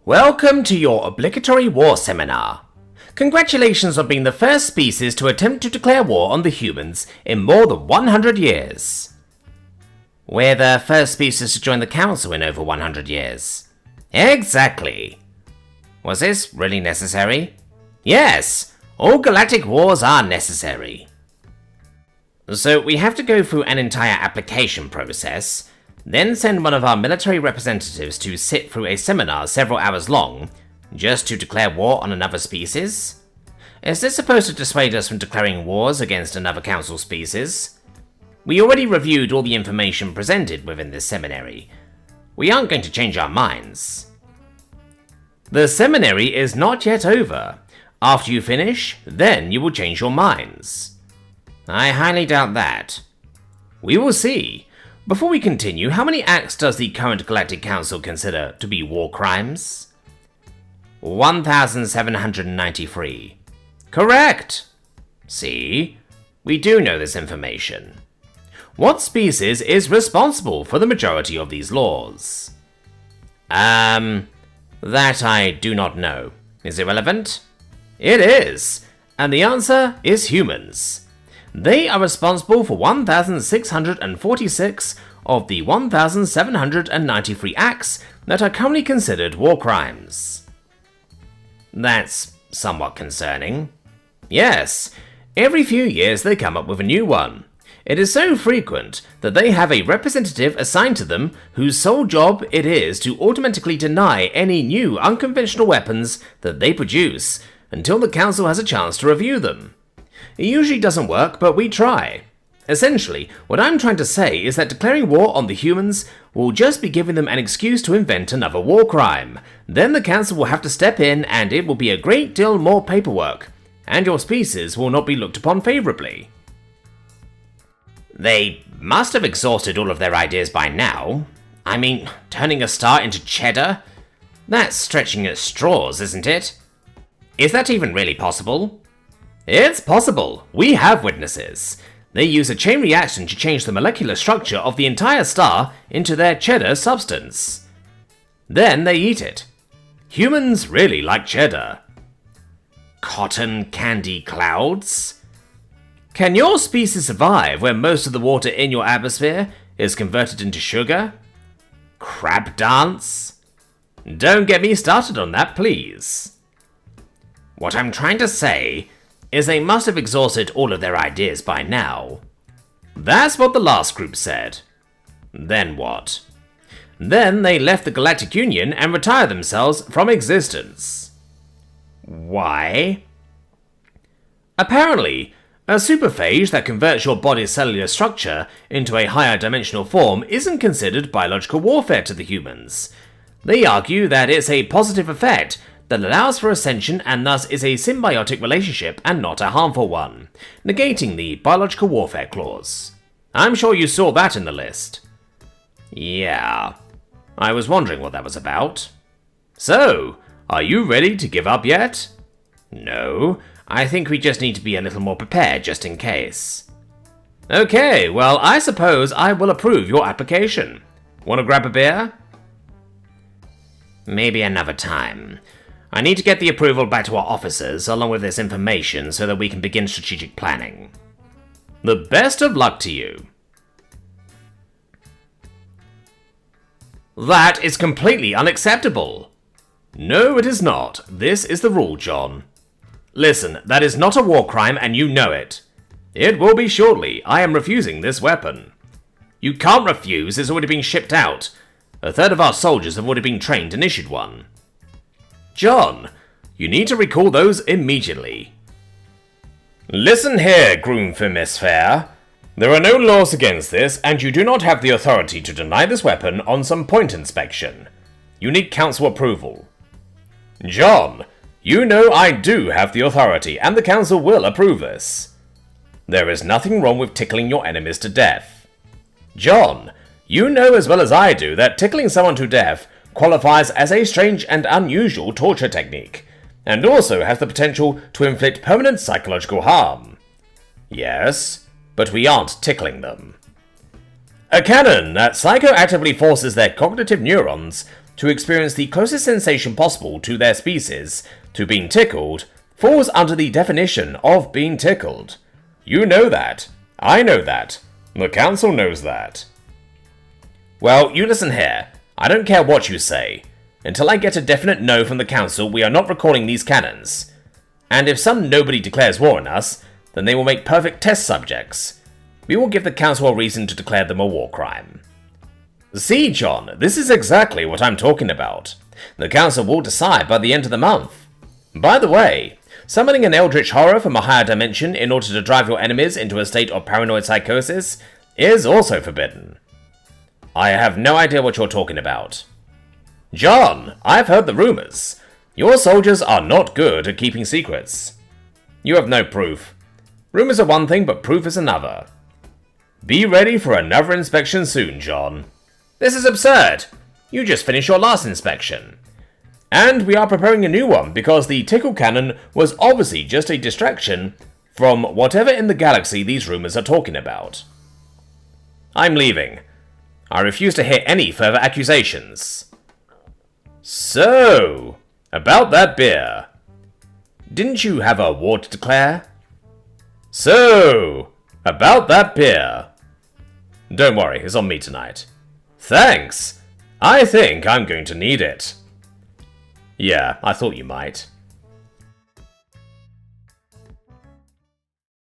Welcome to your obligatory war seminar. Congratulations on being the first species to attempt to declare war on the humans in more than 100 years. We're the first species to join the Council in over 100 years. Exactly. Was this really necessary? Yes, all galactic wars are necessary. So we have to go through an entire application process, then send one of our military representatives to sit through a seminar several hours long, just to declare war on another species? Is this supposed to dissuade us from declaring wars against another council species? We already reviewed all the information presented within this seminary. We aren't going to change our minds. The seminary is not yet over. After you finish, then you will change your minds. I highly doubt that. We will see. Before we continue, how many acts does the current Galactic Council consider to be war crimes? 1,793. Correct! See? We do know this information. What species is responsible for the majority of these laws? That I do not know. Is it relevant? It is, and the answer is humans. They are responsible for 1,646 of the 1,793 acts that are currently considered war crimes. That's somewhat concerning. Yes, every few years they come up with a new one. It is so frequent that they have a representative assigned to them whose sole job it is to automatically deny any new unconventional weapons that they produce until the Council has a chance to review them. It usually doesn't work, but we try. Essentially, what I'm trying to say is that declaring war on the humans will just be giving them an excuse to invent another war crime. Then the Council will have to step in and it will be a great deal more paperwork, and your species will not be looked upon favourably. They must have exhausted all of their ideas by now. I mean, turning a star into cheddar? That's stretching at straws, isn't it? Is that even really possible? It's possible. We have witnesses. They use a chain reaction to change the molecular structure of the entire star into their cheddar substance. Then they eat it. Humans really like cheddar. Cotton candy clouds? Can your species survive when most of the water in your atmosphere is converted into sugar? Crab dance? Don't get me started on that, please. What I'm trying to say is they must have exhausted all of their ideas by now. That's what the last group said. Then what? Then they left the Galactic Union and retired themselves from existence. Why? Apparently, a superphage that converts your body's cellular structure into a higher dimensional form isn't considered biological warfare to the humans. They argue that it's a positive effect that allows for ascension and thus is a symbiotic relationship and not a harmful one, negating the biological warfare clause. I'm sure you saw that in the list. Yeah, I was wondering what that was about. So, are you ready to give up yet? No, I think we just need to be a little more prepared just in case. Okay, well, I suppose I will approve your application. Want to grab a beer? Maybe another time. I need to get the approval back to our officers along with this information so that we can begin strategic planning. The best of luck to you. That is completely unacceptable. No, it is not. This is the rule, John. Listen, that is not a war crime and you know it. It will be shortly. I am refusing this weapon. You can't refuse, it's already been shipped out. A third of our soldiers have already been trained and issued one. John, you need to recall those immediately. Listen here, Groomfimisphere. There are no laws against this, and you do not have the authority to deny this weapon on some point inspection. You need council approval. John, you know I do have the authority, and the council will approve this. There is nothing wrong with tickling your enemies to death. John, you know as well as I do that tickling someone to death qualifies as a strange and unusual torture technique, and also has the potential to inflict permanent psychological harm. Yes, but we aren't tickling them. A cannon that psychoactively forces their cognitive neurons to experience the closest sensation possible to their species to being tickled falls under the definition of being tickled. You know that. I know that. The council knows that. Well, you listen here. I don't care what you say. Until I get a definite no from the council, we are not recalling these cannons. And if some nobody declares war on us, then they will make perfect test subjects. We will give the council a reason to declare them a war crime. See, John, this is exactly what I'm talking about. The council will decide by the end of the month. By the way, summoning an eldritch horror from a higher dimension in order to drive your enemies into a state of paranoid psychosis is also forbidden. I have no idea what you're talking about. John, I've heard the rumors. Your soldiers are not good at keeping secrets. You have no proof. Rumors are one thing, but proof is another. Be ready for another inspection soon, John. This is absurd. You just finished your last inspection. And we are preparing a new one because the tickle cannon was obviously just a distraction from whatever in the galaxy these rumors are talking about. I'm leaving. I refuse to hear any further accusations. So, about that beer. Didn't you have a war to declare? So, about that beer. Don't worry, it's on me tonight. Thanks. I think I'm going to need it. Yeah, I thought you might.